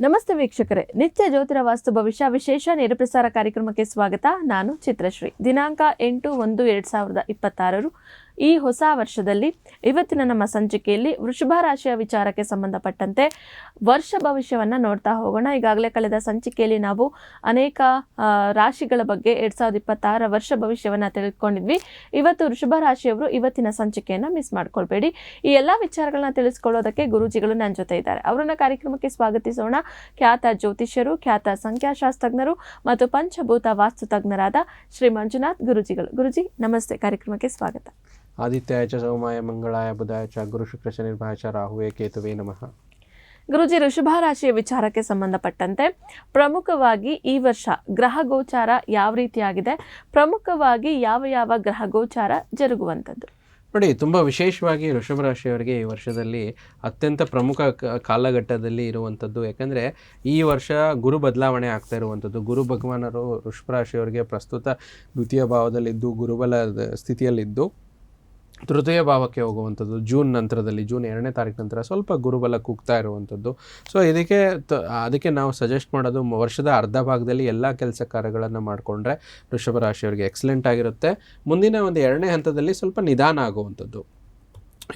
ನಮಸ್ತೆ ವೀಕ್ಷಕರೇ, ನಿತ್ಯ ಜ್ಯೋತಿರ ವಾಸ್ತು ಭವಿಷ್ಯ ವಿಶೇಷ ನೇರಪ್ರಸಾರ ಕಾರ್ಯಕ್ರಮಕ್ಕೆ ಸ್ವಾಗತ. ನಾನು ಚಿತ್ರಶ್ರೀ. ದಿನಾಂಕ 8/1/2026 ಈ ಹೊಸ ವರ್ಷದಲ್ಲಿ ಇವತ್ತಿನ ನಮ್ಮ ಸಂಚಿಕೆಯಲ್ಲಿ ವೃಷಭ ರಾಶಿಯ ವಿಚಾರಕ್ಕೆ ಸಂಬಂಧಪಟ್ಟಂತೆ ವರ್ಷ ಭವಿಷ್ಯವನ್ನು ನೋಡ್ತಾ ಹೋಗೋಣ. ಈಗಾಗಲೇ ಕಳೆದ ಸಂಚಿಕೆಯಲ್ಲಿ ನಾವು ಅನೇಕ ರಾಶಿಗಳ ಬಗ್ಗೆ 2026 ವರ್ಷ ಭವಿಷ್ಯವನ್ನು ತಿಳ್ಕೊಂಡಿದ್ವಿ. ಇವತ್ತು ವೃಷಭ ರಾಶಿಯವರು ಇವತ್ತಿನ ಸಂಚಿಕೆಯನ್ನು ಮಿಸ್ ಮಾಡ್ಕೊಳ್ಬೇಡಿ. ಈ ಎಲ್ಲ ವಿಚಾರಗಳನ್ನ ತಿಳಿಸ್ಕೊಳ್ಳೋದಕ್ಕೆ ಗುರೂಜಿಗಳು ನನ್ನ ಜೊತೆ ಇದ್ದಾರೆ. ಅವರನ್ನ ಕಾರ್ಯಕ್ರಮಕ್ಕೆ ಸ್ವಾಗತಿಸೋಣ. ಖ್ಯಾತ ಜ್ಯೋತಿಷ್ಯರು, ಖ್ಯಾತ ಸಂಖ್ಯಾಶಾಸ್ತ್ರಜ್ಞರು ಮತ್ತು ಪಂಚಭೂತ ವಾಸ್ತು ತಜ್ಞರಾದ ಶ್ರೀ ಮಂಜುನಾಥ್ ಗುರೂಜಿಗಳು. ಗುರುಜಿ ನಮಸ್ತೆ, ಕಾರ್ಯಕ್ರಮಕ್ಕೆ ಸ್ವಾಗತ. ಆದಿತ್ಯಾಯ ಚ ಸೋಮಾಯ ಮಂಗಳಾಯ ಬುಧಾಯ ಚ ಗುರು ಶುಕ್ರ ಶನಿರ್ಭಾಯ ಚ ರಾಹುವೇ ಕೇತುವೇ ನಮಃ. ಗುರುಜಿ, ವೃಷಭ ರಾಶಿಯ ವಿಚಾರಕ್ಕೆ ಸಂಬಂಧಪಟ್ಟಂತೆ ಪ್ರಮುಖವಾಗಿ ಈ ವರ್ಷ ಗ್ರಹ ಗೋಚಾರ ಯಾವ ರೀತಿಯಾಗಿದೆ, ಪ್ರಮುಖವಾಗಿ ಯಾವ ಯಾವ ಗ್ರಹ ಗೋಚಾರ ಜರುಗುವಂಥದ್ದು? ನೋಡಿ, ತುಂಬ ವಿಶೇಷವಾಗಿ ವೃಷಭ ರಾಶಿಯವರಿಗೆ ಈ ವರ್ಷದಲ್ಲಿ ಅತ್ಯಂತ ಪ್ರಮುಖ ಕಾಲಘಟ್ಟದಲ್ಲಿ ಇರುವಂಥದ್ದು. ಯಾಕಂದರೆ ಈ ವರ್ಷ ಗುರು ಬದಲಾವಣೆ ಆಗ್ತಾ ಇರುವಂಥದ್ದು. ಗುರು ಭಗವಾನರು ವೃಷಭ ರಾಶಿಯವರಿಗೆ ಪ್ರಸ್ತುತ ದ್ವಿತೀಯ ಭಾವದಲ್ಲಿದ್ದು ಗುರುಬಲ ಸ್ಥಿತಿಯಲ್ಲಿದ್ದು ತೃತೀಯ ಭಾವಕ್ಕೆ ಹೋಗುವಂಥದ್ದು. ಜೂನ್ ನಂತರದಲ್ಲಿ, ಜೂನ್ 2ನೇ ತಾರೀಕು ನಂತರ ಸ್ವಲ್ಪ ಗುರುಬಲ ಕುಗ್ತಾ ಇರುವಂಥದ್ದು. ಸೊ ಅದಕ್ಕೆ ನಾವು ಸಜೆಸ್ಟ್ ಮಾಡೋದು, ವರ್ಷದ ಅರ್ಧ ಭಾಗದಲ್ಲಿ ಎಲ್ಲ ಕೆಲಸ ಕಾರ್ಯಗಳನ್ನು ಮಾಡಿಕೊಂಡ್ರೆ ವೃಷಭ ರಾಶಿಯವರಿಗೆ ಎಕ್ಸಲೆಂಟ್ ಆಗಿರುತ್ತೆ. ಮುಂದಿನ ಒಂದು 2ನೇ ಹಂತದಲ್ಲಿ ಸ್ವಲ್ಪ ನಿಧಾನ ಆಗುವಂಥದ್ದು.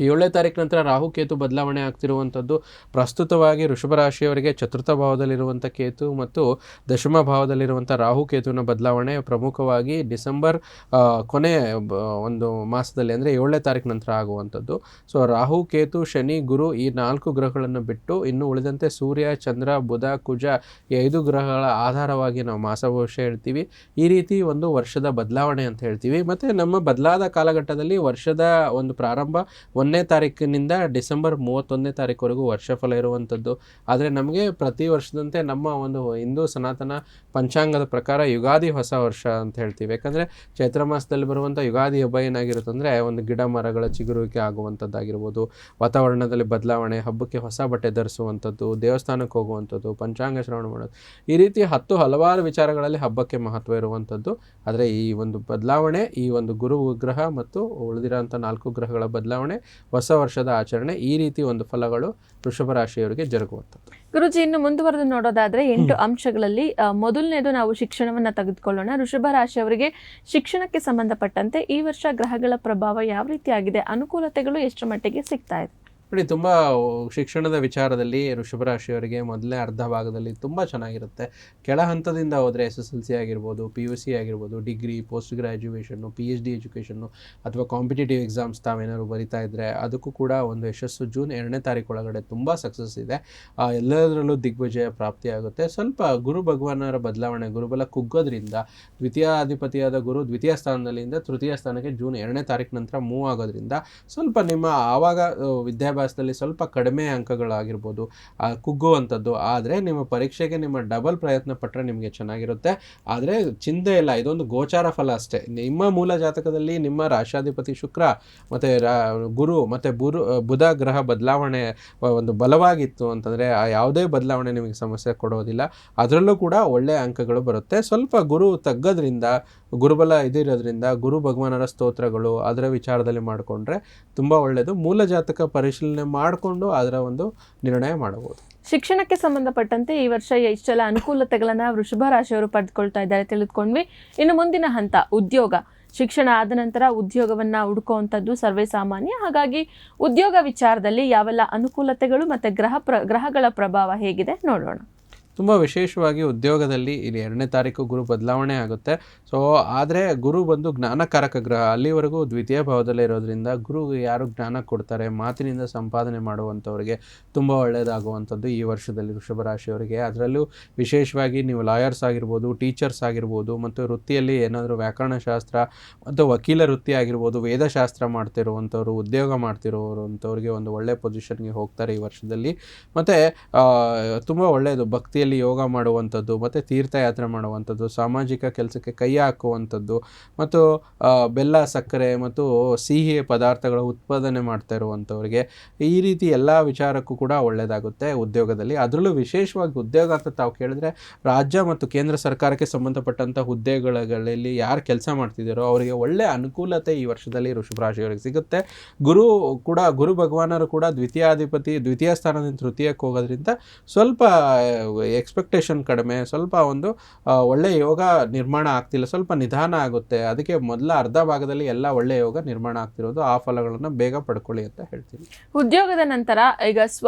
7ನೇ ತಾರೀಕು ನಂತರ ರಾಹು ಕೇತು ಬದಲಾವಣೆ ಆಗ್ತಿರುವಂಥದ್ದು. ಪ್ರಸ್ತುತವಾಗಿ ವೃಷಭ ರಾಶಿಯವರಿಗೆ ಚತುರ್ಥ ಭಾವದಲ್ಲಿರುವಂಥ ಕೇತು ಮತ್ತು ದಶಮ ಭಾವದಲ್ಲಿರುವಂಥ ರಾಹು ಕೇತುವಿನ ಬದಲಾವಣೆ ಪ್ರಮುಖವಾಗಿ ಡಿಸೆಂಬರ್ ಕೊನೆ ಒಂದು ಮಾಸದಲ್ಲಿ, ಅಂದರೆ 7ನೇ ತಾರೀಕು ನಂತರ ಆಗುವಂಥದ್ದು. ಸೊ ರಾಹು ಕೇತು ಶನಿ ಗುರು ಈ 4 ಗ್ರಹಗಳನ್ನು ಬಿಟ್ಟು ಇನ್ನು ಉಳಿದಂತೆ ಸೂರ್ಯ ಚಂದ್ರ ಬುಧ ಕುಜ ಈ 5 ಗ್ರಹಗಳ ಆಧಾರವಾಗಿ ನಾವು ಮಾಸ ಭವಿಷ್ಯ ಹೇಳ್ತೀವಿ. ಈ ರೀತಿ ಒಂದು ವರ್ಷದ ಬದಲಾವಣೆ ಅಂತ ಹೇಳ್ತೀವಿ. ಮತ್ತು ನಮ್ಮ ಬದಲಾದ ಕಾಲಘಟ್ಟದಲ್ಲಿ ವರ್ಷದ ಒಂದು ಪ್ರಾರಂಭ 1ನೇ ತಾರೀಕಿನಿಂದ ಡಿಸೆಂಬರ್ 31ನೇ ತಾರೀಕುವರೆಗೂ ವರ್ಷಫಲ ಇರುವಂಥದ್ದು. ಆದರೆ ನಮಗೆ ಪ್ರತಿ ವರ್ಷದಂತೆ ನಮ್ಮ ಒಂದು ಹಿಂದೂ ಸನಾತನ ಪಂಚಾಂಗದ ಪ್ರಕಾರ ಯುಗಾದಿ ಹೊಸ ವರ್ಷ ಅಂತ ಹೇಳ್ತೀವಿ. ಯಾಕಂದರೆ ಚೈತ್ರ ಮಾಸದಲ್ಲಿ ಬರುವಂಥ ಯುಗಾದಿ ಹಬ್ಬ ಏನಾಗಿರುತ್ತೆ ಅಂದರೆ ಒಂದು ಗಿಡ ಮರಗಳ ಚಿಗುರುವಿಕೆ ಆಗುವಂಥದ್ದಾಗಿರ್ಬೋದು, ವಾತಾವರಣದಲ್ಲಿ ಬದಲಾವಣೆ, ಹಬ್ಬಕ್ಕೆ ಹೊಸ ಬಟ್ಟೆ ಧರಿಸುವಂಥದ್ದು, ದೇವಸ್ಥಾನಕ್ಕೆ ಹೋಗುವಂಥದ್ದು, ಪಂಚಾಂಗ ಶ್ರವಣ ಮಾಡೋದು, ಈ ರೀತಿ ಹಲವಾರು ವಿಚಾರಗಳಲ್ಲಿ ಹಬ್ಬಕ್ಕೆ ಮಹತ್ವ ಇರುವಂಥದ್ದು. ಆದರೆ ಈ ಒಂದು ಬದಲಾವಣೆ, ಈ ಒಂದು ಗುರು ಗ್ರಹ ಮತ್ತು ಉಳಿದಿರೋಂಥ 4 ಗ್ರಹಗಳ ಬದಲಾವಣೆ, ಹೊಸ ವರ್ಷದ ಆಚರಣೆ, ಈ ರೀತಿ ಒಂದು ಫಲಗಳು ವೃಷಭ ರಾಶಿಯವರಿಗೆ ಜರುಗುವಂಥದ್ದು. ಗುರುಜಿ, ಇನ್ನು ಮುಂದುವರೆದು ನೋಡೋದಾದ್ರೆ 8 ಅಂಶಗಳಲ್ಲಿ ಮೊದಲನೇದು ನಾವು ಶಿಕ್ಷಣವನ್ನ ತೆಗೆದುಕೊಳ್ಳೋಣ. ವೃಷಭ ರಾಶಿಯವರಿಗೆ ಶಿಕ್ಷಣಕ್ಕೆ ಸಂಬಂಧಪಟ್ಟಂತೆ ಈ ವರ್ಷ ಗ್ರಹಗಳ ಪ್ರಭಾವ ಯಾವ ರೀತಿಯಾಗಿದೆ, ಅನುಕೂಲತೆಗಳು ಎಷ್ಟು ಮಟ್ಟಿಗೆ ಸಿಗ್ತಾ ಇದೆ? ನೋಡಿ, ತುಂಬ ಶಿಕ್ಷಣದ ವಿಚಾರದಲ್ಲಿ ವೃಷಭ ರಾಶಿಯವರಿಗೆ ಮೊದಲನೇ ಅರ್ಧ ಭಾಗದಲ್ಲಿ ತುಂಬ ಚೆನ್ನಾಗಿರುತ್ತೆ. ಕೆಳ ಹಂತದಿಂದ ಹೋದರೆ SSLC ಆಗಿರ್ಬೋದು, PUC ಆಗಿರ್ಬೋದು, ಡಿಗ್ರಿ, ಪೋಸ್ಟ್ ಗ್ರ್ಯಾಜುಯೇಷನ್ನು, PhD ಎಜುಕೇಷನ್ನು ಅಥವಾ ಕಾಂಪಿಟೇಟಿವ್ ಎಕ್ಸಾಮ್ಸ್ ತಾವೇನಾದ್ರು ಬರಿತಾ ಇದ್ದರೆ ಅದಕ್ಕೂ ಕೂಡ ಒಂದು ಯಶಸ್ಸು. ಜೂನ್ 2ನೇ ತಾರೀಕು ಒಳಗಡೆ ತುಂಬ ಸಕ್ಸಸ್ ಇದೆ. ಎಲ್ಲದರಲ್ಲೂ ದಿಗ್ವಿಜಯ ಪ್ರಾಪ್ತಿಯಾಗುತ್ತೆ. ಸ್ವಲ್ಪ ಗುರು ಭಗವಾನರ ಬದಲಾವಣೆ, ಗುರುಬಲ ಕುಗ್ಗೋದ್ರಿಂದ ದ್ವಿತೀಯಾಧಿಪತಿಯಾದ ಗುರು ದ್ವಿತೀಯ ಸ್ಥಾನದಲ್ಲಿಂದ ತೃತೀಯ ಸ್ಥಾನಕ್ಕೆ ಜೂನ್ 2ನೇ ತಾರೀಕು ನಂತರ ಮೂವ್ ಆಗೋದ್ರಿಂದ ಸ್ವಲ್ಪ ನಿಮ್ಮ ಆವಾಗ ವಿದ್ಯಾಭ್ಯಾಸದಲ್ಲಿ ಸ್ವಲ್ಪ ಕಡಿಮೆ ಅಂಕಗಳಾಗಿರ್ಬೋದು, ಕುಗ್ಗುವಂಥದ್ದು. ಆದರೆ ನಿಮ್ಮ ಪರೀಕ್ಷೆಗೆ ನಿಮ್ಮ ಡಬಲ್ ಪ್ರಯತ್ನ ಪಟ್ಟರೆ ನಿಮಗೆ ಚೆನ್ನಾಗಿರುತ್ತೆ. ಆದರೆ ಚಿಂತೆ ಇಲ್ಲ, ಇದೊಂದು ಗೋಚಾರ ಫಲ ಅಷ್ಟೇ. ನಿಮ್ಮ ಮೂಲ ಜಾತಕದಲ್ಲಿ ನಿಮ್ಮ ರಾಶಾಧಿಪತಿ ಶುಕ್ರ ಮತ್ತು ಗುರು ಮತ್ತು ಬುಧ ಗ್ರಹ ಬದಲಾವಣೆ ಒಂದು ಬಲವಾಗಿತ್ತು ಅಂತಂದರೆ ಯಾವುದೇ ಬದಲಾವಣೆ ನಿಮಗೆ ಸಮಸ್ಯೆ ಕೊಡೋದಿಲ್ಲ. ಅದರಲ್ಲೂ ಕೂಡ ಒಳ್ಳೆಯ ಅಂಕಗಳು ಬರುತ್ತೆ. ಸ್ವಲ್ಪ ಗುರು ತಗ್ಗೋದ್ರಿಂದ, ಗುರುಬಲ ಇದಿರೋದ್ರಿಂದ ಗುರು ಭಗವಾನರ ಸ್ತೋತ್ರಗಳು ಅದರ ವಿಚಾರದಲ್ಲಿ ಮಾಡಿಕೊಂಡ್ರೆ ತುಂಬ ಒಳ್ಳೆಯದು. ಮೂಲ ಜಾತಕ ಪರಿಶೀಲನೆ ಮಾಡಿಕೊಂಡು ಅದರ ಒಂದು ನಿರ್ಣಯ ಮಾಡಬಹುದು. ಶಿಕ್ಷಣಕ್ಕೆ ಸಂಬಂಧಪಟ್ಟಂತೆ ಈ ವರ್ಷ ಎಷ್ಟೆಲ್ಲ ಅನುಕೂಲತೆಗಳನ್ನ ವೃಷಭ ರಾಶಿಯವರು ಪಡೆದುಕೊಳ್ತಾ ಇದ್ದಾರೆ ತಿಳಿದುಕೊಂಡ್ವಿ. ಇನ್ನು ಮುಂದಿನ ಹಂತ ಉದ್ಯೋಗ. ಶಿಕ್ಷಣ ಆದ ನಂತರ ಉದ್ಯೋಗವನ್ನ ಹುಡುಕುವಂಥದ್ದು ಸರ್ವೇ ಸಾಮಾನ್ಯ. ಹಾಗಾಗಿ ಉದ್ಯೋಗ ವಿಚಾರದಲ್ಲಿ ಯಾವೆಲ್ಲ ಅನುಕೂಲತೆಗಳು ಮತ್ತು ಗ್ರಹಗಳ ಪ್ರಭಾವ ಹೇಗಿದೆ ನೋಡೋಣ. ತುಂಬ ವಿಶೇಷವಾಗಿ ಉದ್ಯೋಗದಲ್ಲಿ ಇಲ್ಲಿ 2ನೇ ತಾರೀಕು ಗುರು ಬದಲಾವಣೆ ಆಗುತ್ತೆ. ಸೊ ಆದರೆ ಗುರು ಬಂದು ಜ್ಞಾನಕಾರಕ ಗ್ರಹ, ಅಲ್ಲಿವರೆಗೂ ದ್ವಿತೀಯ ಭಾವದಲ್ಲೇ ಇರೋದ್ರಿಂದ ಗುರು ಯಾರು ಜ್ಞಾನ ಕೊಡ್ತಾರೆ, ಮಾತಿನಿಂದ ಸಂಪಾದನೆ ಮಾಡುವಂಥವ್ರಿಗೆ ತುಂಬ ಒಳ್ಳೆಯದಾಗುವಂಥದ್ದು ಈ ವರ್ಷದಲ್ಲಿ ವೃಷಭ ರಾಶಿಯವರಿಗೆ. ಅದರಲ್ಲೂ ವಿಶೇಷವಾಗಿ ನೀವು ಲಾಯರ್ಸ್ ಆಗಿರ್ಬೋದು, ಟೀಚರ್ಸ್ ಆಗಿರ್ಬೋದು, ಮತ್ತು ವೃತ್ತಿಯಲ್ಲಿ ಏನಾದರೂ ವ್ಯಾಕರಣಶಾಸ್ತ್ರ ಮತ್ತು ವಕೀಲ ವೃತ್ತಿ ಆಗಿರ್ಬೋದು, ವೇದಶಾಸ್ತ್ರ ಮಾಡ್ತಿರುವಂಥವ್ರು, ಉದ್ಯೋಗ ಮಾಡ್ತಿರೋವಂಥವ್ರಿಗೆ ಒಂದು ಒಳ್ಳೆಯ ಪೊಸಿಷನ್ಗೆ ಹೋಗ್ತಾರೆ ಈ ವರ್ಷದಲ್ಲಿ. ಮತ್ತು ತುಂಬ ಒಳ್ಳೆಯದು. ಭಕ್ತಿ ಜೊತೆಯಲ್ಲಿ ಯೋಗ ಮಾಡುವಂಥದ್ದು, ಮತ್ತು ತೀರ್ಥಯಾತ್ರೆ ಮಾಡುವಂಥದ್ದು, ಸಾಮಾಜಿಕ ಕೆಲಸಕ್ಕೆ ಕೈ ಹಾಕುವಂಥದ್ದು, ಮತ್ತು ಬೆಲ್ಲ, ಸಕ್ಕರೆ ಮತ್ತು ಸಿಹಿ ಪದಾರ್ಥಗಳ ಉತ್ಪಾದನೆ ಮಾಡ್ತಾ ಇರುವಂಥವ್ರಿಗೆ ಈ ರೀತಿ ಎಲ್ಲ ವಿಚಾರಕ್ಕೂ ಕೂಡ ಒಳ್ಳೆಯದಾಗುತ್ತೆ ಉದ್ಯೋಗದಲ್ಲಿ. ಅದರಲ್ಲೂ ವಿಶೇಷವಾಗಿ ಉದ್ಯೋಗ ಅಂತ ತಾವು ಕೇಳಿದ್ರೆ, ರಾಜ್ಯ ಮತ್ತು ಕೇಂದ್ರ ಸರ್ಕಾರಕ್ಕೆ ಸಂಬಂಧಪಟ್ಟಂಥ ಹುದ್ದೆಗಳಲ್ಲಿ ಯಾರು ಕೆಲಸ ಮಾಡ್ತಿದ್ದಾರೋ ಅವರಿಗೆ ಒಳ್ಳೆಯ ಅನುಕೂಲತೆ ಈ ವರ್ಷದಲ್ಲಿ ವೃಷಭ ರಾಶಿಯವರಿಗೆ ಸಿಗುತ್ತೆ. ಗುರು ಭಗವಾನರು ಕೂಡ ದ್ವಿತೀಯ ಸ್ಥಾನದಿಂದ ತೃತೀಯಕ್ಕೆ ಹೋಗೋದ್ರಿಂದ ಸ್ವಲ್ಪ ಎಕ್ಸ್ಪೆಕ್ಟೇಷನ್ ಕಡಿಮೆ, ಸ್ವಲ್ಪ ಒಂದು ಒಳ್ಳೆಯ ಯೋಗ ನಿರ್ಮಾಣ ಆಗ್ತಿಲ್ಲ, ಸ್ವಲ್ಪ ನಿಧಾನ ಆಗುತ್ತೆ. ಅದಕ್ಕೆ ಮೊದಲ ಅರ್ಧ ಭಾಗದಲ್ಲಿ ಎಲ್ಲ ಒಳ್ಳೆಯ ಯೋಗ ನಿರ್ಮಾಣ ಆಗ್ತಿರೋದು. ಆ ಫಲಗಳನ್ನು ಬೇಗ ಪಡ್ಕೊಳ್ಳಿ ಅಂತ ಹೇಳ್ತೀನಿ. ಉದ್ಯೋಗದ ನಂತರ ಈಗ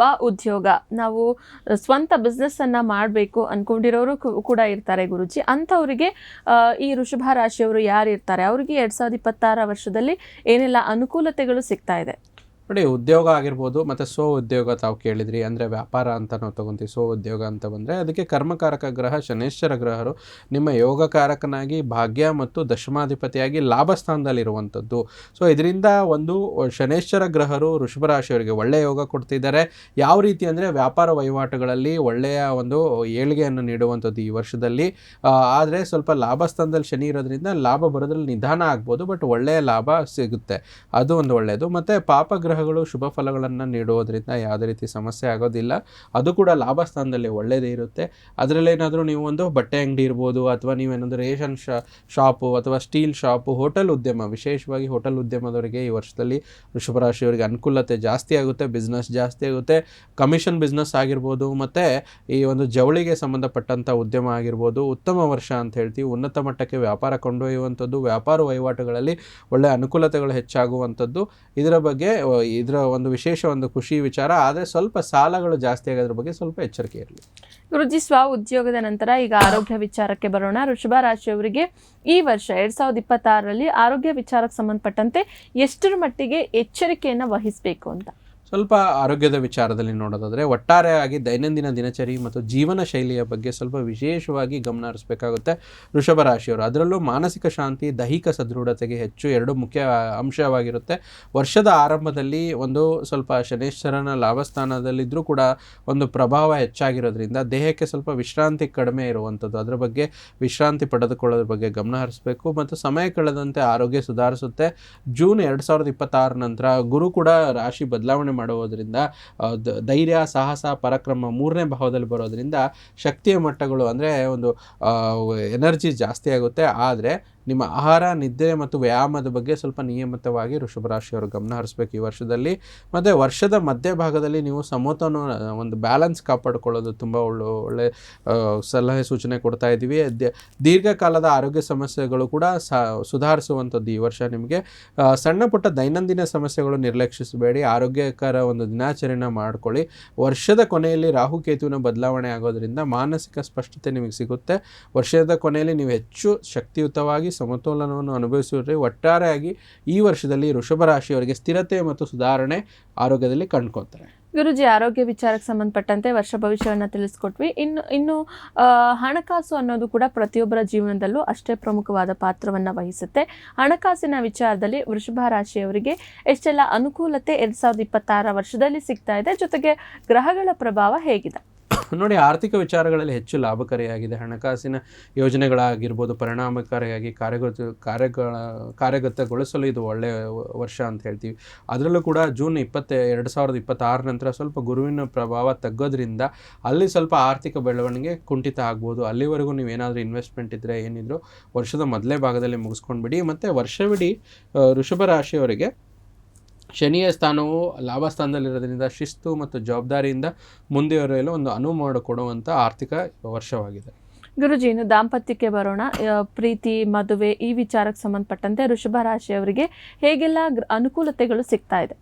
ಉದ್ಯೋಗ, ನಾವು ಸ್ವಂತ ಬಿಸ್ನೆಸ್ ಅನ್ನ ಮಾಡಬೇಕು ಅನ್ಕೊಂಡಿರೋರು ಕೂಡ ಇರ್ತಾರೆ ಗುರುಜಿ. ಅಂಥವರಿಗೆ ಈ ವೃಷಭ ರಾಶಿಯವರು ಯಾರು ಇರ್ತಾರೆ ಅವರಿಗೆ 2026 ವರ್ಷದಲ್ಲಿ ಏನೆಲ್ಲ ಅನುಕೂಲತೆಗಳು ಸಿಗ್ತಾ ಇದೆ? ನೋಡಿ, ಉದ್ಯೋಗ ಆಗಿರ್ಬೋದು ಮತ್ತು ಉದ್ಯೋಗ ತಾವು ಕೇಳಿದ್ರಿ, ಅಂದರೆ ವ್ಯಾಪಾರ ಅಂತ ನಾವು ತೊಗೊತೀವಿ. ಉದ್ಯೋಗ ಅಂತ ಬಂದರೆ ಅದಕ್ಕೆ ಕರ್ಮಕಾರಕ ಗ್ರಹ ಶನೇಶ್ವರ ಗ್ರಹರು ನಿಮ್ಮ ಯೋಗಕಾರಕನಾಗಿ ಭಾಗ್ಯ ಮತ್ತು ದಶಮಾಧಿಪತಿಯಾಗಿ ಲಾಭ ಸ್ಥಾನದಲ್ಲಿರುವಂಥದ್ದು. ಇದರಿಂದ ಒಂದು ಶನೇಶ್ವರ ಗ್ರಹರು ವೃಷಭ ರಾಶಿಯವರಿಗೆ ಒಳ್ಳೆಯ ಯೋಗ ಕೊಡ್ತಿದ್ದಾರೆ. ಯಾವ ರೀತಿ ಅಂದರೆ ವ್ಯಾಪಾರ ವಹಿವಾಟುಗಳಲ್ಲಿ ಒಳ್ಳೆಯ ಒಂದು ಏಳಿಗೆಯನ್ನು ನೀಡುವಂಥದ್ದು ಈ ವರ್ಷದಲ್ಲಿ. ಆದರೆ ಸ್ವಲ್ಪ ಲಾಭ ಸ್ಥಾನದಲ್ಲಿ ಶನಿ ಇರೋದ್ರಿಂದ ಲಾಭ ಬರೋದ್ರಲ್ಲಿ ನಿಧಾನ ಆಗ್ಬೋದು, ಬಟ್ ಒಳ್ಳೆಯ ಲಾಭ ಸಿಗುತ್ತೆ, ಅದು ಒಂದು ಒಳ್ಳೆಯದು. ಮತ್ತು ಪಾಪಗ್ರಹಗಳು ಶುಭ ಫಲಗಳನ್ನು ನೀಡುವುದರಿಂದ ಯಾವುದೇ ರೀತಿ ಸಮಸ್ಯೆ ಆಗೋದಿಲ್ಲ, ಅದು ಕೂಡ ಲಾಭ ಸ್ಥಾನದಲ್ಲಿ ಒಳ್ಳೆಯದೇ ಇರುತ್ತೆ. ಅದರಲ್ಲೇನಾದರೂ ನೀವು ಒಂದು ಬಟ್ಟೆ ಅಂಗಡಿ ಇರ್ಬೋದು, ಅಥವಾ ನೀವೇನಾದರೂ ರೇಷನ್ ಶಾಪು ಅಥವಾ ಸ್ಟೀಲ್ ಶಾಪು, ಹೋಟೆಲ್ ಉದ್ಯಮ, ವಿಶೇಷವಾಗಿ ಹೋಟೆಲ್ ಉದ್ಯಮದವರಿಗೆ ಈ ವರ್ಷದಲ್ಲಿ ವೃಷಭ ರಾಶಿಯವರಿಗೆ ಅನುಕೂಲತೆ ಜಾಸ್ತಿ ಆಗುತ್ತೆ, ಬಿಸ್ನೆಸ್ ಜಾಸ್ತಿ ಆಗುತ್ತೆ. ಕಮಿಷನ್ ಬಿಸ್ನೆಸ್ ಆಗಿರ್ಬೋದು, ಮತ್ತು ಈ ಒಂದು ಜವಳಿಗೆ ಸಂಬಂಧಪಟ್ಟಂಥ ಉದ್ಯಮ ಆಗಿರ್ಬೋದು, ಉತ್ತಮ ವರ್ಷ ಅಂತ ಹೇಳ್ತೀವಿ. ಉನ್ನತ ಮಟ್ಟಕ್ಕೆ ವ್ಯಾಪಾರ ಕೊಂಡೊಯ್ಯುವಂಥದ್ದು, ವ್ಯಾಪಾರ ವಹಿವಾಟುಗಳಲ್ಲಿ ಒಳ್ಳೆಯ ಅನುಕೂಲತೆಗಳು ಹೆಚ್ಚಾಗುವಂಥದ್ದು, ಇದರ ಒಂದು ವಿಶೇಷ ಒಂದು ಖುಷಿ ವಿಚಾರ. ಆದರೆ ಸ್ವಲ್ಪ ಸಾಲಗಳು ಜಾಸ್ತಿ ಆಗೋದ್ರ ಬಗ್ಗೆ ಸ್ವಲ್ಪ ಎಚ್ಚರಿಕೆ ಇರಲಿ. ಗುರುಜಿ, ಉದ್ಯೋಗದ ನಂತರ ಈಗ ಆರೋಗ್ಯ ವಿಚಾರಕ್ಕೆ ಬರೋಣ. ವೃಷಭ ರಾಶಿಯವರಿಗೆ ಈ ವರ್ಷ 2026ರಲ್ಲಿ ಆರೋಗ್ಯ ವಿಚಾರಕ್ಕೆ ಸಂಬಂಧಪಟ್ಟಂತೆ ಎಷ್ಟರ ಮಟ್ಟಿಗೆ ಎಚ್ಚರಿಕೆಯನ್ನು ವಹಿಸಬೇಕು ಅಂತ? ಸ್ವಲ್ಪ ಆರೋಗ್ಯದ ವಿಚಾರದಲ್ಲಿ ನೋಡೋದಾದರೆ, ಒಟ್ಟಾರೆಯಾಗಿ ದೈನಂದಿನ ದಿನಚರಿ ಮತ್ತು ಜೀವನ ಶೈಲಿಯ ಬಗ್ಗೆ ಸ್ವಲ್ಪ ವಿಶೇಷವಾಗಿ ಗಮನ ಹರಿಸಬೇಕಾಗುತ್ತೆ ವೃಷಭ ರಾಶಿಯವರು. ಅದರಲ್ಲೂ ಮಾನಸಿಕ ಶಾಂತಿ, ದೈಹಿಕ ಸದೃಢತೆಗೆ ಎರಡು ಮುಖ್ಯ ಅಂಶವಾಗಿರುತ್ತೆ. ವರ್ಷದ ಆರಂಭದಲ್ಲಿ ಒಂದು ಸ್ವಲ್ಪ ಶನೇಶ್ವರನ ಲಾಭಸ್ಥಾನದಲ್ಲಿದ್ದರೂ ಕೂಡ ಒಂದು ಪ್ರಭಾವ ಹೆಚ್ಚಾಗಿರೋದ್ರಿಂದ ದೇಹಕ್ಕೆ ಸ್ವಲ್ಪ ವಿಶ್ರಾಂತಿ ಕಡಿಮೆ ಇರುವಂಥದ್ದು, ಅದರ ಬಗ್ಗೆ ವಿಶ್ರಾಂತಿ ಪಡೆದುಕೊಳ್ಳೋದ್ರ ಬಗ್ಗೆ ಗಮನ ಹರಿಸಬೇಕು. ಮತ್ತು ಸಮಯ ಕಳೆದಂತೆ ಆರೋಗ್ಯ ಸುಧಾರಿಸುತ್ತೆ. ಜೂನ್ 2026 ನಂತರ ಗುರು ಕೂಡ ರಾಶಿ ಬದಲಾವಣೆ ಮಾಡುವುದರಿಂದ ಧೈರ್ಯ, ಸಾಹಸ, ಪರಾಕ್ರಮ 3ನೇ ಭಾವದಲ್ಲಿ ಬರೋದ್ರಿಂದ ಶಕ್ತಿಯ ಮಟ್ಟಗಳು ಅಂದರೆ ಒಂದು ಎನರ್ಜಿ ಜಾಸ್ತಿ ಆಗುತ್ತೆ. ಆದರೆ ನಿಮ್ಮ ಆಹಾರ, ನಿದ್ರೆ ಮತ್ತು ವ್ಯಾಯಾಮದ ಬಗ್ಗೆ ಸ್ವಲ್ಪ ನಿಯಮಿತವಾಗಿ ವೃಷಭ ರಾಶಿಯವರು ಗಮನ ಹರಿಸಬೇಕು ಈ ವರ್ಷದಲ್ಲಿ. ಮತ್ತು ವರ್ಷದ ಮಧ್ಯಭಾಗದಲ್ಲಿ ನೀವು ಸಮತೋಲನ, ಒಂದು ಬ್ಯಾಲೆನ್ಸ್ ಕಾಪಾಡಿಕೊಳ್ಳೋದು ತುಂಬ ಒಳ್ಳೆ ಸಲಹೆ ಸೂಚನೆ ಕೊಡ್ತಾ ಇದ್ದೀವಿ. ದೀರ್ಘಕಾಲದ ಆರೋಗ್ಯ ಸಮಸ್ಯೆಗಳು ಕೂಡ ಸುಧಾರಿಸುವಂಥದ್ದು ಈ ವರ್ಷ ನಿಮಗೆ. ಸಣ್ಣ ಪುಟ್ಟ ದೈನಂದಿನ ಸಮಸ್ಯೆಗಳು ನಿರ್ಲಕ್ಷಿಸಬೇಡಿ, ಆರೋಗ್ಯಕರ ಒಂದು ದಿನಾಚರಣೆ ಮಾಡ್ಕೊಳ್ಳಿ. ವರ್ಷದ ಕೊನೆಯಲ್ಲಿ ರಾಹುಕೇತುವಿನ ಬದಲಾವಣೆ ಆಗೋದ್ರಿಂದ ಮಾನಸಿಕ ಸ್ಪಷ್ಟತೆ ನಿಮಗೆ ಸಿಗುತ್ತೆ. ವರ್ಷದ ಕೊನೆಯಲ್ಲಿ ನೀವು ಹೆಚ್ಚು ಶಕ್ತಿಯುತವಾಗಿ ಸಮತೋಲನವನ್ನು ಅನುಭವಿಸಿದ್ರೆ ಒಟ್ಟಾರೆಯಾಗಿ ಈ ವರ್ಷದಲ್ಲಿ ವೃಷಭ ರಾಶಿಯವರಿಗೆ ಸ್ಥಿರತೆ ಮತ್ತು ಸುಧಾರಣೆ ಆರೋಗ್ಯದಲ್ಲಿ ಕಂಡುಕೊಳ್ತಾರೆ. ಗುರುಜಿ, ಆರೋಗ್ಯ ವಿಚಾರಕ್ಕೆ ಸಂಬಂಧಪಟ್ಟಂತೆ ವರ್ಷ ಭವಿಷ್ಯವನ್ನು ತಿಳಿಸ್ಕೊಟ್ವಿ. ಇನ್ನು ಹಣಕಾಸು ಅನ್ನೋದು ಕೂಡ ಪ್ರತಿಯೊಬ್ಬರ ಜೀವನದಲ್ಲೂ ಅಷ್ಟೇ ಪ್ರಮುಖವಾದ ಪಾತ್ರವನ್ನು ವಹಿಸುತ್ತೆ. ಹಣಕಾಸಿನ ವಿಚಾರದಲ್ಲಿ ವೃಷಭ ರಾಶಿಯವರಿಗೆ ಎಷ್ಟೆಲ್ಲ ಅನುಕೂಲತೆ 2026 ವರ್ಷದಲ್ಲಿ ಸಿಗ್ತಾ ಇದೆ, ಜೊತೆಗೆ ಗ್ರಹಗಳ ಪ್ರಭಾವ ಹೇಗಿದೆ? ನೋಡಿ, ಆರ್ಥಿಕ ವಿಚಾರಗಳಲ್ಲಿ ಹೆಚ್ಚು ಲಾಭಕಾರಿಯಾಗಿದೆ. ಹಣಕಾಸಿನ ಯೋಜನೆಗಳಾಗಿರ್ಬೋದು ಪರಿಣಾಮಕಾರಿಯಾಗಿ ಕಾರ್ಯಗತಗೊಳಿಸಲು ಇದು ಒಳ್ಳೆಯ ವರ್ಷ ಅಂತ ಹೇಳ್ತೀವಿ. ಅದರಲ್ಲೂ ಕೂಡ ಜೂನ್ 2026 ನಂತರ ಸ್ವಲ್ಪ ಗುರುವಿನ ಪ್ರಭಾವ ತಗ್ಗೋದ್ರಿಂದ ಅಲ್ಲಿ ಸ್ವಲ್ಪ ಆರ್ಥಿಕ ಬೆಳವಣಿಗೆ ಕುಂಠಿತ ಆಗ್ಬೋದು. ಅಲ್ಲಿವರೆಗೂ ನೀವೇನಾದರೂ ಇನ್ವೆಸ್ಟ್ಮೆಂಟ್ ಇದ್ದರೆ ಏನಿದ್ರು ವರ್ಷದ ಮೊದಲೇ ಭಾಗದಲ್ಲಿ ಮುಗಿಸ್ಕೊಂಡ್ಬಿಡಿ. ಮತ್ತು ವರ್ಷವಿಡೀ ವೃಷಭ ರಾಶಿಯವರಿಗೆ ಶನಿಯ ಸ್ಥಾನವು ಲಾಭ ಸ್ಥಾನದಲ್ಲಿರೋದ್ರಿಂದ ಶಿಸ್ತು ಮತ್ತು ಜವಾಬ್ದಾರಿಯಿಂದ ಮುಂದುವರಿಯಲು ಒಂದು ಅನುವು ಮಾಡಿಕೊಡುವಂಥ ಆರ್ಥಿಕ ವರ್ಷವಾಗಿದೆ. ಗುರುಜಿ, ಇನ್ನು ದಾಂಪತ್ಯಕ್ಕೆ ಬರೋಣ. ಪ್ರೀತಿ, ಮದುವೆ ಈ ವಿಚಾರಕ್ಕೆ ಸಂಬಂಧಪಟ್ಟಂತೆ ವೃಷಭ ರಾಶಿಯವರಿಗೆ ಹೇಗೆಲ್ಲ ಅನುಕೂಲತೆಗಳು ಸಿಗ್ತಾ ಇದೆ?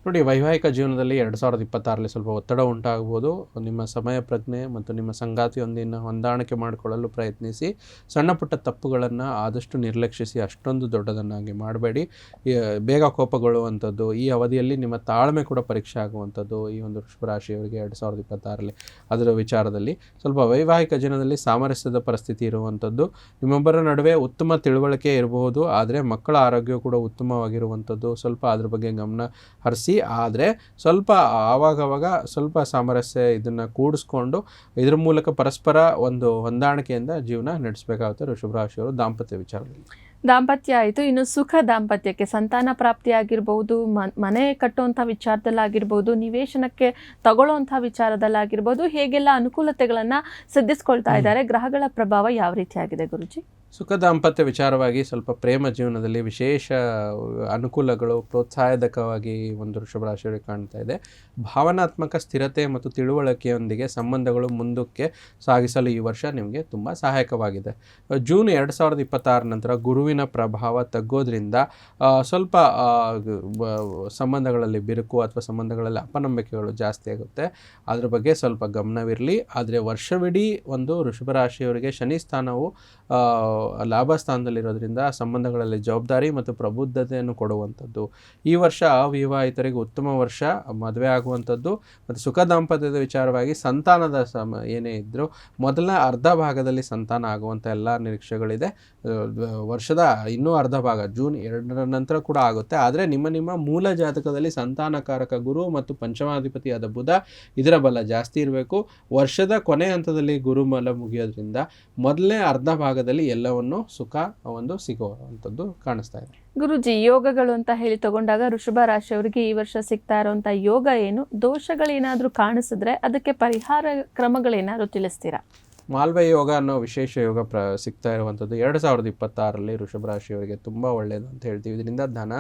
ನೋಡಿ, ವೈವಾಹಿಕ ಜೀವನದಲ್ಲಿ 2026ರಲ್ಲಿ ಸ್ವಲ್ಪ ಒತ್ತಡ ಉಂಟಾಗ್ಬೋದು. ನಿಮ್ಮ ಸಮಯ ಪ್ರಜ್ಞೆ ಮತ್ತು ನಿಮ್ಮ ಸಂಗಾತಿಯೊಂದಿನ ಹೊಂದಾಣಿಕೆ ಮಾಡಿಕೊಳ್ಳಲು ಪ್ರಯತ್ನಿಸಿ. ಸಣ್ಣ ಪುಟ್ಟ ತಪ್ಪುಗಳನ್ನು ಆದಷ್ಟು ನಿರ್ಲಕ್ಷಿಸಿ, ಅಷ್ಟೊಂದು ದೊಡ್ಡದನ್ನಾಗಿ ಮಾಡಬೇಡಿ. ಬೇಗ ಕೋಪಗೊಳ್ಳುವಂಥದ್ದು, ಈ ಅವಧಿಯಲ್ಲಿ ನಿಮ್ಮ ತಾಳ್ಮೆ ಕೂಡ ಪರೀಕ್ಷೆ ಆಗುವಂಥದ್ದು ಈ ಒಂದು ವೃಷಭ ರಾಶಿಯವರಿಗೆ 2026ರಲ್ಲಿ. ಅದರ ವಿಚಾರದಲ್ಲಿ ಸ್ವಲ್ಪ ವೈವಾಹಿಕ ಜೀವನದಲ್ಲಿ ಸಾಮರಸ್ಯದ ಪರಿಸ್ಥಿತಿ ಇರುವಂಥದ್ದು. ನಿಮ್ಮೊಬ್ಬರ ನಡುವೆ ಉತ್ತಮ ತಿಳುವಳಿಕೆ ಇರಬಹುದು, ಆದರೆ ಮಕ್ಕಳ ಆರೋಗ್ಯ ಕೂಡ ಉತ್ತಮವಾಗಿರುವಂಥದ್ದು. ಸ್ವಲ್ಪ ಅದ್ರ ಬಗ್ಗೆ ಗಮನ ಹರಿಸಿ. ಬಿಸಿ. ಆದರೆ ಸ್ವಲ್ಪ ಆವಾಗವಾಗ ಸ್ವಲ್ಪ ಸಾಮರಸ್ಯ ಇದನ್ನು ಕೂಡಿಸ್ಕೊಂಡು ಇದ್ರ ಮೂಲಕ ಪರಸ್ಪರ ಒಂದು ಹೊಂದಾಣಿಕೆಯಿಂದ ಜೀವನ ನಡೆಸಬೇಕಾಗುತ್ತೆ ವೃಷಭ ರಾಶಿಯವರು ದಾಂಪತ್ಯ ವಿಚಾರದಲ್ಲಿ. ದಾಂಪತ್ಯ ಆಯಿತು. ಇನ್ನು ಸುಖ ದಾಂಪತ್ಯಕ್ಕೆ ಸಂತಾನ ಪ್ರಾಪ್ತಿ ಆಗಿರ್ಬೋದು, ಮನೆ ಕಟ್ಟುವಂಥ ವಿಚಾರದಲ್ಲಾಗಿರ್ಬೋದು, ನಿವೇಶನಕ್ಕೆ ತಗೊಳ್ಳೋವಂಥ ವಿಚಾರದಲ್ಲಾಗಿರ್ಬೋದು, ಹೇಗೆಲ್ಲ ಅನುಕೂಲತೆಗಳನ್ನು ಸಿದ್ಧಿಸ್ಕೊಳ್ತಾ ಇದ್ದಾರೆ, ಗ್ರಹಗಳ ಪ್ರಭಾವ ಯಾವ ರೀತಿಯಾಗಿದೆ ಗುರುಜಿ? ಸುಖ ದಾಂಪತ್ಯ ವಿಚಾರವಾಗಿ ಸ್ವಲ್ಪ ಪ್ರೇಮ ಜೀವನದಲ್ಲಿ ವಿಶೇಷ ಅನುಕೂಲಗಳು ಪ್ರೋತ್ಸಾಹಕವಾಗಿ ಒಂದು ವೃಷಭ ರಾಶಿಯವರಿಗೆ ಕಾಣ್ತಾ ಇದೆ. ಭಾವನಾತ್ಮಕ ಸ್ಥಿರತೆ ಮತ್ತು ತಿಳುವಳಿಕೆಯೊಂದಿಗೆ ಸಂಬಂಧಗಳು ಮುಂದಕ್ಕೆ ಸಾಗಿಸಲು ಈ ವರ್ಷ ನಿಮಗೆ ತುಂಬ ಸಹಾಯಕವಾಗಿದೆ. ಜೂನ್ 2026 ನಂತರ ಗುರುವಿನ ಪ್ರಭಾವ ತಗ್ಗೋದ್ರಿಂದ ಸ್ವಲ್ಪ ಸಂಬಂಧಗಳಲ್ಲಿ ಬಿರುಕು ಅಥವಾ ಸಂಬಂಧಗಳಲ್ಲಿ ಅಪನಂಬಿಕೆಗಳು ಜಾಸ್ತಿ ಆಗುತ್ತೆ. ಅದ್ರ ಬಗ್ಗೆ ಸ್ವಲ್ಪ ಗಮನವಿರಲಿ. ಆದರೆ ವರ್ಷವಿಡೀ ಒಂದು ವೃಷಭ ರಾಶಿಯವರಿಗೆ ಶನಿ ಸ್ಥಾನವು ಲಾಭ ಸ್ಥಾನದಲ್ಲಿರೋದ್ರಿಂದ ಸಂಬಂಧಗಳಲ್ಲಿ ಜವಾಬ್ದಾರಿ ಮತ್ತು ಪ್ರಬುದ್ಧತೆಯನ್ನು ಕೊಡುವಂಥದ್ದು. ಈ ವರ್ಷ ಅವಿವಾಹಿತರಿಗೆ ಉತ್ತಮ ವರ್ಷ, ಮದುವೆ ಆಗುವಂಥದ್ದು ಮತ್ತು ಸುಖ ದಾಂಪತ್ಯದ ವಿಚಾರವಾಗಿ ಸಂತಾನದ ಏನೇ ಇದ್ದರೂ ಮೊದಲನೇ ಅರ್ಧ ಭಾಗದಲ್ಲಿ ಸಂತಾನ ಆಗುವಂಥ ಎಲ್ಲ ನಿರೀಕ್ಷೆಗಳಿದೆ. ವರ್ಷದ ಇನ್ನೂ ಅರ್ಧ ಭಾಗ ಜೂನ್ 2 ನಂತರ ಕೂಡ ಆಗುತ್ತೆ. ಆದರೆ ನಿಮ್ಮ ಮೂಲ ಜಾತಕದಲ್ಲಿ ಸಂತಾನಕಾರಕ ಗುರು ಮತ್ತು ಪಂಚಮಾಧಿಪತಿಯಾದ ಬುಧ ಇದರ ಬಲ ಜಾಸ್ತಿ ಇರಬೇಕು. ವರ್ಷದ ಕೊನೆ ಹಂತದಲ್ಲಿ ಗುರು ಬಲ ಮುಗಿಯೋದ್ರಿಂದ ಮೊದಲನೇ ಅರ್ಧ ಭಾಗದಲ್ಲಿ ಎಲ್ಲವನ್ನು ಸುಖ ಒಂದು ಸಿಗುವಂಥದ್ದು ಕಾಣಿಸ್ತಾ ಇದೆ. ಗುರುಜಿ, ಯೋಗಗಳು ಅಂತ ಹೇಳಿ ತಗೊಂಡಾಗ ವೃಷಭ ರಾಶಿಯವರಿಗೆ ಈ ವರ್ಷ ಸಿಗ್ತಾ ಇರುವಂಥ ಯೋಗ ಏನು, ದೋಷಗಳೇನಾದರೂ ಕಾಣಿಸಿದ್ರೆ ಅದಕ್ಕೆ ಪರಿಹಾರ ಕ್ರಮಗಳೇನಾದರೂ ತಿಳಿಸ್ತೀರಾ? ಮಾಲ್ವ ಯೋಗ ಅನ್ನೋ ವಿಶೇಷ ಯೋಗ ಸಿಗ್ತಾ ಇರುವಂಥದ್ದು 2026ರಲ್ಲಿ ವೃಷಭ ರಾಶಿಯವರಿಗೆ ತುಂಬ ಒಳ್ಳೆಯದು ಅಂತ ಹೇಳ್ತೀವಿ. ಇದರಿಂದ ಧನ,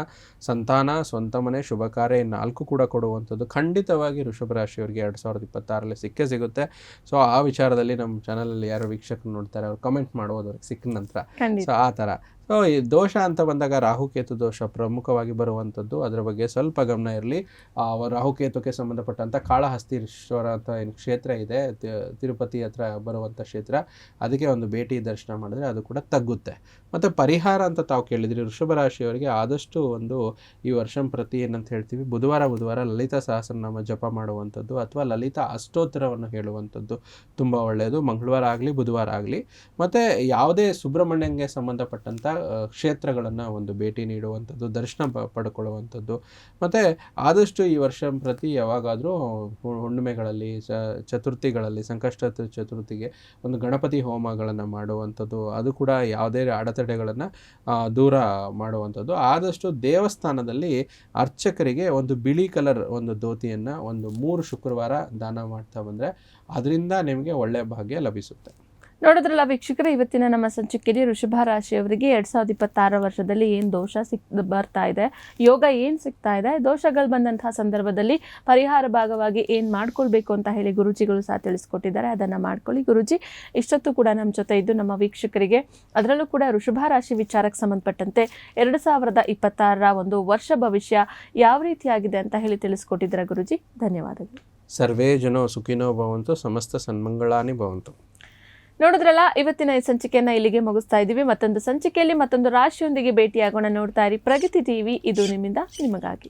ಸಂತಾನ, ಸ್ವಂತ ಮನೆ, ಶುಭ ಕಾರ್ಯ 4 ಕೂಡ ಕೊಡುವಂಥದ್ದು ಖಂಡಿತವಾಗಿ ವೃಷಭ ರಾಶಿಯವರಿಗೆ 2026ರಲ್ಲಿ ಸಿಕ್ಕೇ ಸಿಗುತ್ತೆ. ಸೊ ಆ ವಿಚಾರದಲ್ಲಿ ನಮ್ಮ ಚಾನಲಲ್ಲಿ ಯಾರು ವೀಕ್ಷಕರು ನೋಡ್ತಾರೆ ಅವ್ರು ಕಮೆಂಟ್ ಮಾಡ್ಬೋದು ಅವ್ರಿಗೆ ಸಿಕ್ಕ ನಂತರ. ಸೊ ಆ ಥರ. ಸೊ ಈ ದೋಷ ಅಂತ ಬಂದಾಗ ರಾಹುಕೇತು ದೋಷ ಪ್ರಮುಖವಾಗಿ ಬರುವಂಥದ್ದು. ಅದರ ಬಗ್ಗೆ ಸ್ವಲ್ಪ ಗಮನ ಇರಲಿ. ರಾಹುಕೇತುಕ್ಕೆ ಸಂಬಂಧಪಟ್ಟಂಥ ಕಾಳಹಸ್ತೀಶ್ವರ ಅಂತ ಏನು ಕ್ಷೇತ್ರ ಇದೆ, ತಿರುಪತಿ ಹತ್ರ ಬರುವಂಥ ಕ್ಷೇತ್ರ, ಅದಕ್ಕೆ ಒಂದು ಭೇಟಿ ದರ್ಶನ ಮಾಡಿದ್ರೆ ಅದು ಕೂಡ ತಗ್ಗುತ್ತೆ. ಮತ್ತು ಪರಿಹಾರ ಅಂತ ತಾವು ಕೇಳಿದ್ರಿ, ವೃಷಭ ರಾಶಿಯವರಿಗೆ ಆದಷ್ಟು ಒಂದು ಈ ವರ್ಷಂ ಪ್ರತಿ ಏನಂತ ಹೇಳ್ತೀವಿ, ಬುಧವಾರ ಲಲಿತಾ ಸಹಸ್ರನಾಮ ಜಪ ಮಾಡುವಂಥದ್ದು ಅಥವಾ ಲಲಿತಾ ಅಷ್ಟೋತ್ತರವನ್ನು ಹೇಳುವಂಥದ್ದು ತುಂಬ ಒಳ್ಳೆಯದು. ಮಂಗಳವಾರ ಆಗಲಿ ಬುಧವಾರ ಆಗಲಿ. ಮತ್ತು ಯಾವುದೇ ಸುಬ್ರಹ್ಮಣ್ಯಂಗೆ ಸಂಬಂಧಪಟ್ಟಂಥ ಕ್ಷೇತ್ರಗಳನ್ನು ಒಂದು ಭೇಟಿ ನೀಡುವಂಥದ್ದು, ದರ್ಶನ ಪಡ್ಕೊಳ್ಳುವಂಥದ್ದು. ಮತ್ತು ಆದಷ್ಟು ಈ ವರ್ಷ ಪ್ರತಿ ಯಾವಾಗಾದರೂ ಹುಣ್ಣಿಮೆಗಳಲ್ಲಿ, ಚತುರ್ಥಿಗಳಲ್ಲಿ, ಸಂಕಷ್ಟ ಚತುರ್ಥಿಗೆ ಒಂದು ಗಣಪತಿ ಹೋಮಗಳನ್ನು ಮಾಡುವಂಥದ್ದು, ಅದು ಕೂಡ ಯಾವುದೇ ಅಡೆತಡೆಗಳನ್ನು ದೂರ ಮಾಡುವಂಥದ್ದು. ಆದಷ್ಟು ದೇವಸ್ಥಾನದಲ್ಲಿ ಅರ್ಚಕರಿಗೆ ಒಂದು ಬಿಳಿ ಕಲರ್ ಒಂದು ಧೋತಿಯನ್ನು ಒಂದು 3 ಶುಕ್ರವಾರ ದಾನ ಮಾಡ್ತಾ ಬಂದರೆ ಅದರಿಂದ ನಿಮಗೆ ಒಳ್ಳೆಯ ಭಾಗ್ಯ ಲಭಿಸುತ್ತೆ. ನೋಡಿದ್ರಲ್ಲ ವೀಕ್ಷಕರೇ, ಇವತ್ತಿನ ನಮ್ಮ ಸಂಚಿಕೆಯಲ್ಲಿ ವೃಷಭ ರಾಶಿಯವರಿಗೆ 2026 ವರ್ಷದಲ್ಲಿ ಏನು ದೋಷ ಬರ್ತಾ ಇದೆ, ಯೋಗ ಏನು ಸಿಗ್ತಾ ಇದೆ, ದೋಷಗಳು ಬಂದಂತಹ ಸಂದರ್ಭದಲ್ಲಿ ಪರಿಹಾರ ಭಾಗವಾಗಿ ಏನು ಮಾಡ್ಕೊಳ್ಬೇಕು ಅಂತ ಹೇಳಿ ಗುರುಜಿಗಳು ಸಹ ತಿಳಿಸ್ಕೊಟ್ಟಿದ್ದಾರೆ. ಅದನ್ನು ಮಾಡ್ಕೊಳ್ಳಿ. ಗುರುಜಿ ಇಷ್ಟೊತ್ತು ಕೂಡ ನಮ್ಮ ಜೊತೆ ಇದ್ದು ನಮ್ಮ ವೀಕ್ಷಕರಿಗೆ, ಅದರಲ್ಲೂ ಕೂಡ ವೃಷಭ ರಾಶಿ ವಿಚಾರಕ್ಕೆ ಸಂಬಂಧಪಟ್ಟಂತೆ 2026 ಒಂದು ವರ್ಷ ಭವಿಷ್ಯ ಯಾವ ರೀತಿಯಾಗಿದೆ ಅಂತ ಹೇಳಿ ತಿಳಿಸ್ಕೊಟ್ಟಿದ್ದಾರೆ. ಗುರುಜಿ ಧನ್ಯವಾದಗಳು. ಸರ್ವೇ ಜನೋ ಸುಖಿನೋ ಭವಂತು, ಸಮಸ್ತ ಸನ್ಮಂಗಳಾನಿ ಭವಂತು. ನೋಡಿದ್ರಲ್ಲ, ಇವತ್ತಿನ ಈ ಸಂಚಿಕೆಯನ್ನು ಇಲ್ಲಿಗೆ ಮುಗಿಸ್ತಾ ಇದ್ದೀವಿ. ಮತ್ತೊಂದು ಸಂಚಿಕೆಯಲ್ಲಿ ಮತ್ತೊಂದು ರಾಶಿಯೊಂದಿಗೆ ಭೇಟಿಯಾಗೋಣ. ನೋಡ್ತಾ ಇರಿ ಪ್ರಗತಿ ಟಿವಿ, ಇದು ನಿಮ್ಮಿಂದ ನಿಮಗಾಗಿ.